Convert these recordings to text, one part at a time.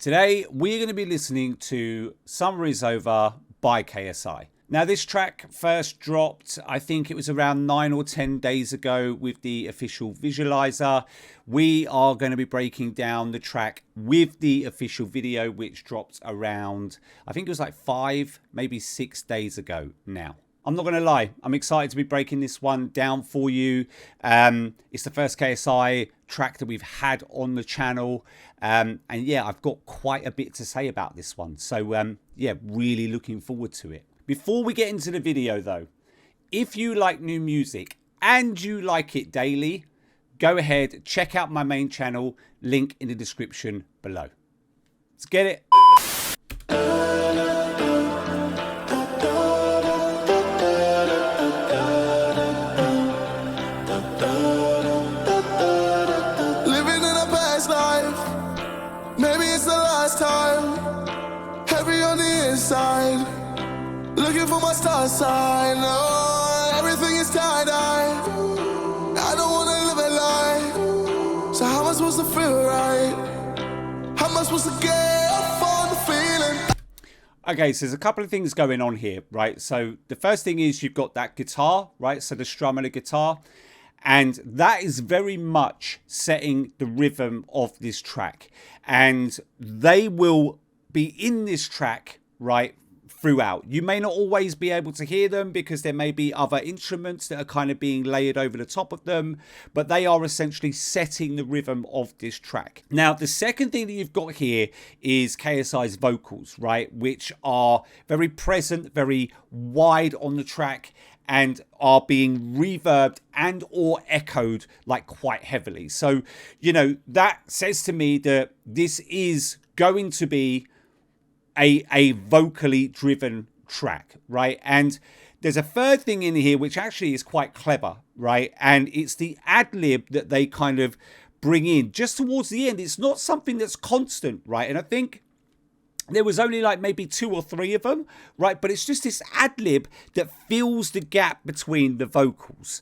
Today, we're going to be listening to Summer Is Over by KSI. Now, this track first dropped, I think it was around 9 or 10 days ago with the official visualizer. We are going to be breaking down the track with the official video, which dropped around, I think it was like 5, maybe 6 days ago now. I'm not going to lie, I'm excited to be breaking this one down for you. It's the first KSI track that we've had on the channel. And yeah, I've got quite a bit to say about this one. So yeah, really looking forward to it. Before we get into the video though, if you like new music and you like it daily, go ahead, check out my main channel, link in the description below. Let's get it. Looking for my star sign. Oh, everything is tie-dye. I don't wanna live a lie. So how am I supposed to feel right? How am I supposed to get on the feeling? Okay, so there's a couple of things going on here, right? So the first thing is you've got that guitar, right? So the strum and the guitar. And that is very much setting the rhythm of this track. And they will be in this track, right, throughout. You may not always be able to hear them because there may be other instruments that are kind of being layered over the top of them, but they are essentially setting the rhythm of this track. Now, the second thing that you've got here is KSI's vocals, right, which are very present, very wide on the track, and are being reverbed and or echoed like quite heavily. So, you know, that says to me that this is going to be a vocally driven track, right? And there's a third thing in here which actually is quite clever, right? And it's the ad-lib that they kind of bring in just towards the end. It's not something that's constant, right? And I think there was only like maybe 2 or 3 of them, right? But it's just this ad-lib that fills the gap between the vocals.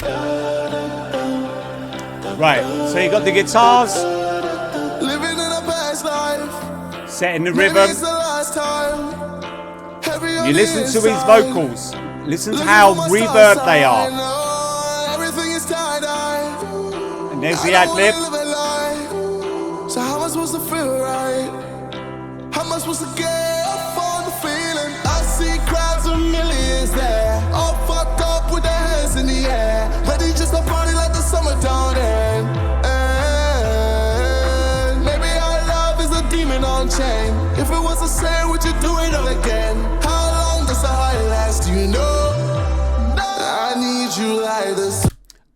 Right, so you got the guitars Living in a past life. setting the rhythm. You listen to his vocals. Listen to how reverb they are. And there's the ad-lib. So how am I supposed to feel right? How am I supposed to get up on the feeling? I see crowds of millions there, all fucked up with their hands in the air, ready just to party like the summer down there. And maybe our love is a demon on chain. If it was the same, would you do it all again? How long does the high last? Do you know? I need you like this.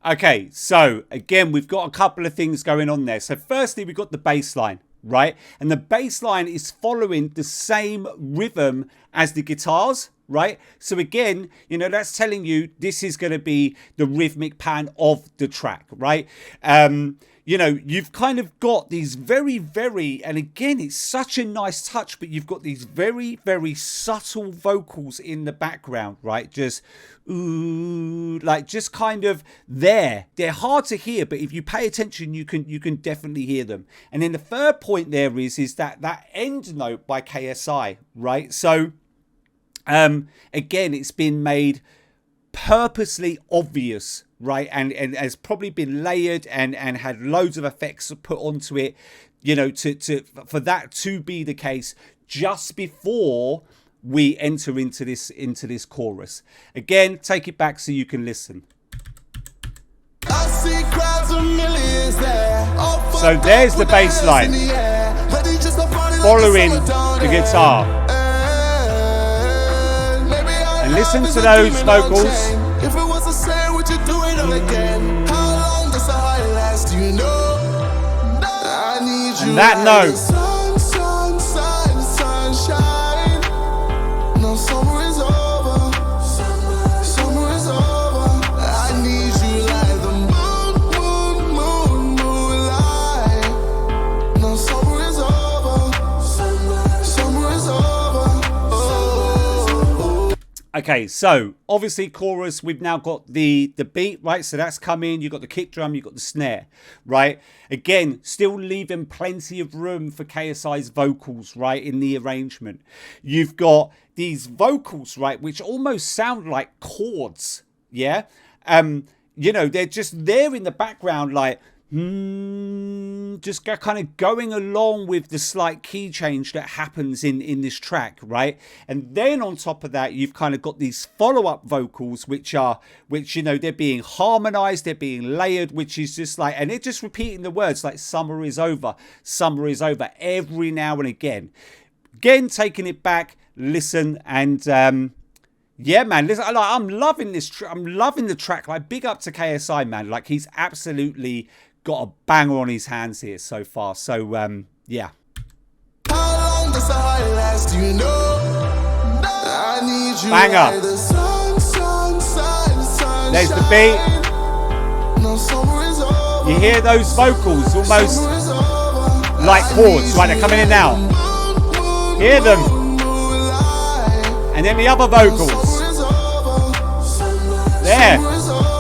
Okay, so again, we've got a couple of things going on there. So firstly, we've got the bass line, right? And the bass line is following the same rhythm as the guitars, right? So again, you know, that's telling you this is going to be the rhythmic pattern of the track, right? You know, you've kind of got these very, and again, it's such a nice touch, but you've got these very subtle vocals in the background, right? Just, ooh, like just kind of there. They're hard to hear, but if you pay attention, you can definitely hear them. And then the third point there is that end note by KSI, right? So, again, it's been made purposely obvious, right, and has probably been layered and had loads of effects put onto it, you know, for that to be the case just before we enter into this chorus. Again, take it back so you can listen. I see crowds of millions there. So there's the bass line following the guitar. And listen to those vocals. If it was the same, would you do it all again? How long does the high last? Do you know? I need you. And that note. Sunshine. No, summer is over. Summer is over. I need you like the moonlight. No, summer is over. Summer is over. Oh. Okay, so obviously chorus, we've now got the beat, right? So that's come in, you've got the kick drum, you've got the snare, right? Again, still leaving plenty of room for KSI's vocals, right, in the arrangement. You've got these vocals, right, which almost sound like chords, yeah? You know, they're just there in the background, like, just kind of going along with the slight key change that happens in this track, right? And then on top of that, you've kind of got these follow-up vocals, which you know, they're being harmonized, they're being layered, which is just like, and they're just repeating the words like summer is over every now and again. Again, taking it back, listen, and yeah, man, listen, I'm loving this. I'm loving the track. Like, big up to KSI, man. Like, he's absolutely got a banger on his hands here so far. So, yeah. How long does the high last? You know, I need you. Banger. Like the sun, There's the beat. no, summer is over. You hear those vocals almost Summer is over. like chords, right? They're coming in now. Hear them. And then the other vocals. Summer is over. There. Summer is over.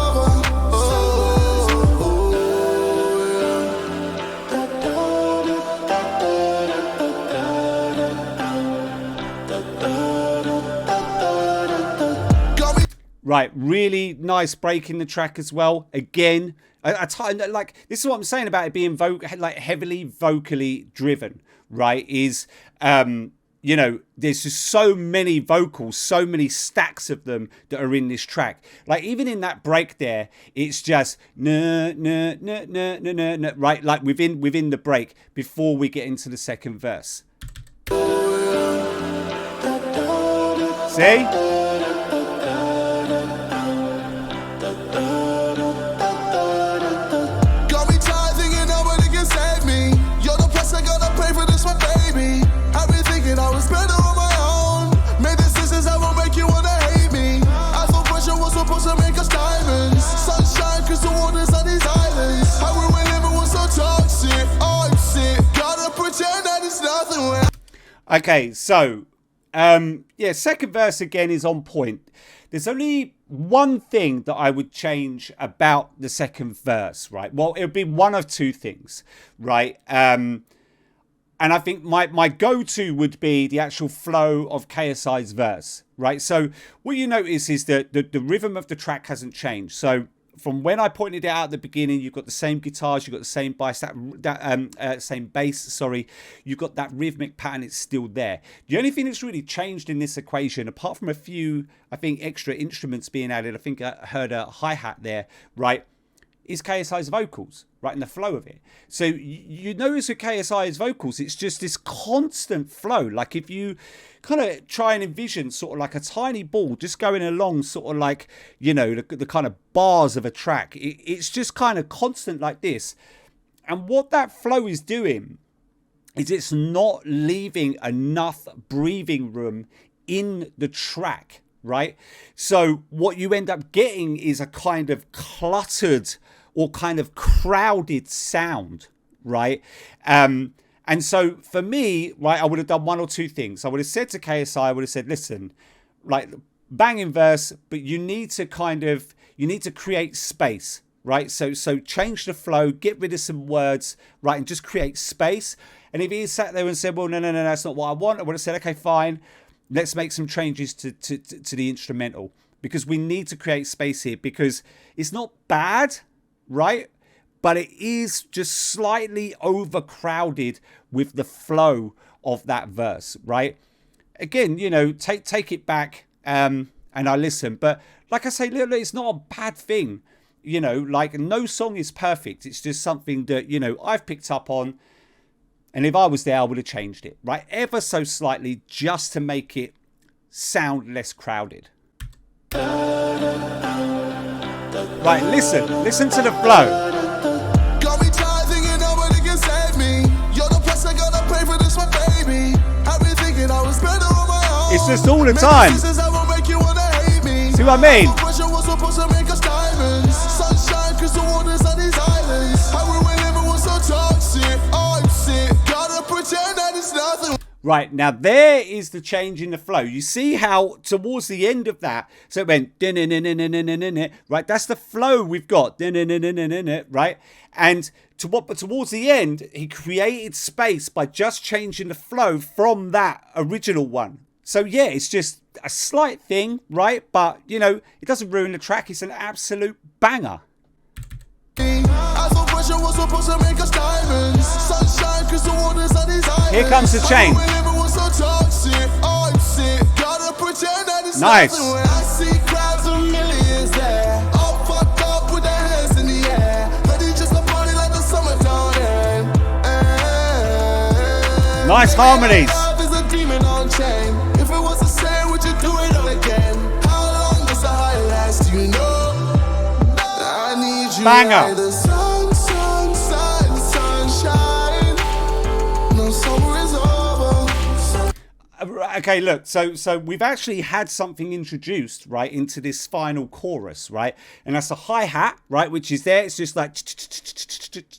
Right, really nice break in the track as well. Again, like, this is what I'm saying about it being like heavily vocally driven, right? Is you know, there's just so many vocals, so many stacks of them that are in this track. Like, even in that break there, it's just right, like within the break before we get into the second verse. See? Okay, so yeah, second verse again is on point. There's only one thing that I would change about the second verse, right? Well, it would be one of two things, right? And I think my go-to would be the actual flow of KSI's verse, right? So what you notice is that the rhythm of the track hasn't changed. So from when I pointed it out at the beginning, you've got the same guitars, you've got the same bass, same bass, sorry. You've got that rhythmic pattern, it's still there. The only thing that's really changed in this equation, apart from a few, I think, extra instruments being added, I think I heard a hi-hat there, right, is KSI's vocals, right, and the flow of it. So you notice with KSI's vocals, it's just this constant flow. Like, if you kind of try and envision sort of like a tiny ball just going along sort of like, you know, the kind of bars of a track, it's just kind of constant like this. And what that flow is doing is it's not leaving enough breathing room in the track, right? So what you end up getting is a kind of cluttered or kind of crowded sound, right? And so for me, right, I would have done one or two things. I would have said to KSI, I would have said, listen, like, banging verse, but you need to create space, right? So change the flow, get rid of some words, right, and just create space. And if he sat there and said, well, no, that's not what I want, I would have said, okay, fine, let's make some changes to the instrumental, because we need to create space here, because it's not bad, right? But it is just slightly overcrowded with the flow of that verse, right? Again, you know, take it back and I listen. But like I say, it's not a bad thing. You know, like, no song is perfect. It's just something that, you know, I've picked up on. And if I was there, I would have changed it, right? Ever so slightly, just to make it sound less crowded. Right, listen to the flow. Got me tired thinking nobody can save me. You're the price I gotta pay for this one, baby. I've been thinking I was better on my own. It's just all the time. See what I mean? Pressure was supposed to make us diamonds. Sunshine, crystal waters on these islands. How we were living was so toxic. Oh, shit. Gotta pretend that it's nothing. Right, now there is the change in the flow. You see how towards the end of that, so it went, right, that's the flow we've got, right? And but towards the end, he created space by just changing the flow from that original one. So yeah, it's just a slight thing, right? But, you know, it doesn't ruin the track. It's an absolute banger. Here comes the change. Nice. Nice harmonies. Banger. Okay, look, so we've actually had something introduced, right, into this final chorus, right? And that's a hi-hat, right, which is there. It's just like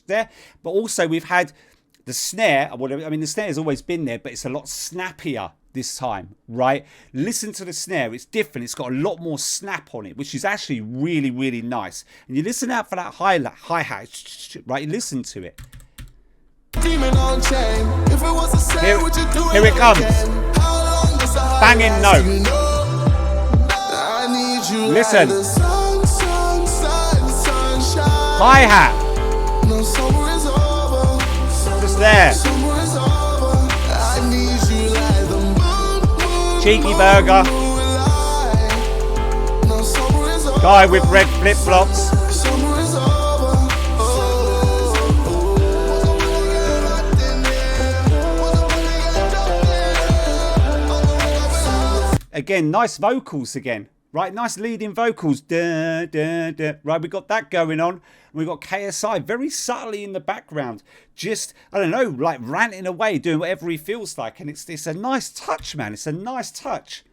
there. But also we've had the snare, I mean, the snare has always been there, but it's a lot snappier this time, right? Listen to the snare. It's different. It's got a lot more snap on it, which is actually really, really nice. And you listen out for that hi-hat, right? You listen to it. Here it comes. Banging note. Listen. Hi-hat. Just there. Cheeky burger. Guy with red flip-flops. Again, nice vocals again, right? Nice leading vocals. Da, da, da. Right, we got that going on. We've got KSI very subtly in the background. Just, I don't know, like ranting away, doing whatever he feels like. And it's a nice touch, man. It's a nice touch.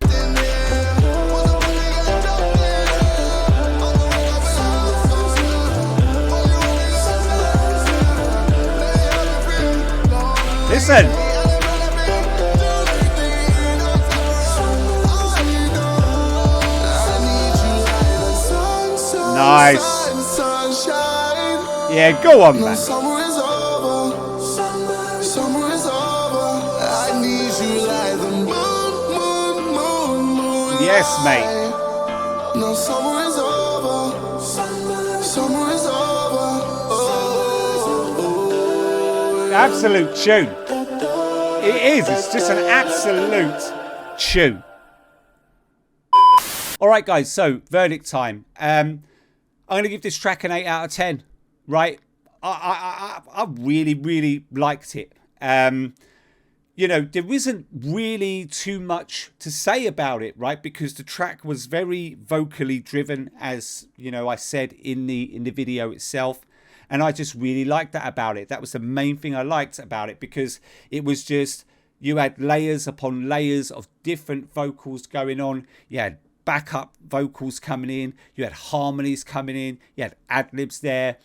Listen. Nice. Yeah, go on, man. Yes, mate. Absolute tune. It is. It's just an absolute tune. All right, guys. So verdict time. I'm going to give this track an 8 out of 10. Right? I really, really liked it. You know, there isn't really too much to say about it, right? Because the track was very vocally driven, as you know, I said in the video itself, and I just really liked that about it. That was the main thing I liked about it, because it was just, you had layers upon layers of different vocals going on. You had backup vocals coming in, you had harmonies coming in, you had ad-libs there.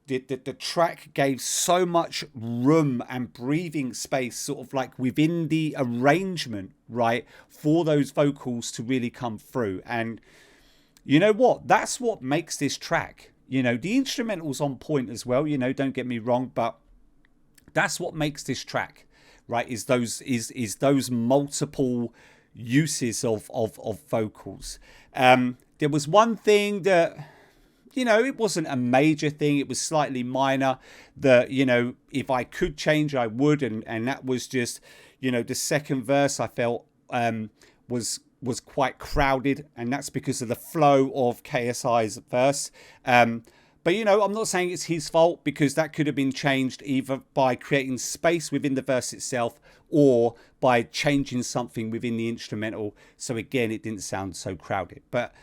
The track gave so much room and breathing space, sort of like within the arrangement, right, for those vocals to really come through. And you know what? That's what makes this track. You know, the instrumental's on point as well, you know, don't get me wrong, but that's what makes this track, right, is those multiple uses of vocals. There was one thing that, you know, it wasn't a major thing. It was slightly minor that, you know, if I could change, I would. And that was just, you know, the second verse I felt was quite crowded. And that's because of the flow of KSI's verse. But, you know, I'm not saying it's his fault, because that could have been changed either by creating space within the verse itself or by changing something within the instrumental. So, again, it didn't sound so crowded. But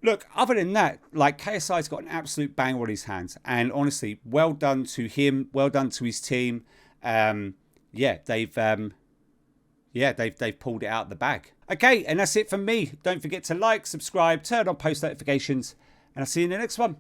look, other than that, like, KSI's got an absolute banger on his hands. And honestly, well done to him. Well done to his team. Yeah, they've pulled it out of the bag. Okay, and that's it from me. Don't forget to like, subscribe, turn on post notifications, and I'll see you in the next one.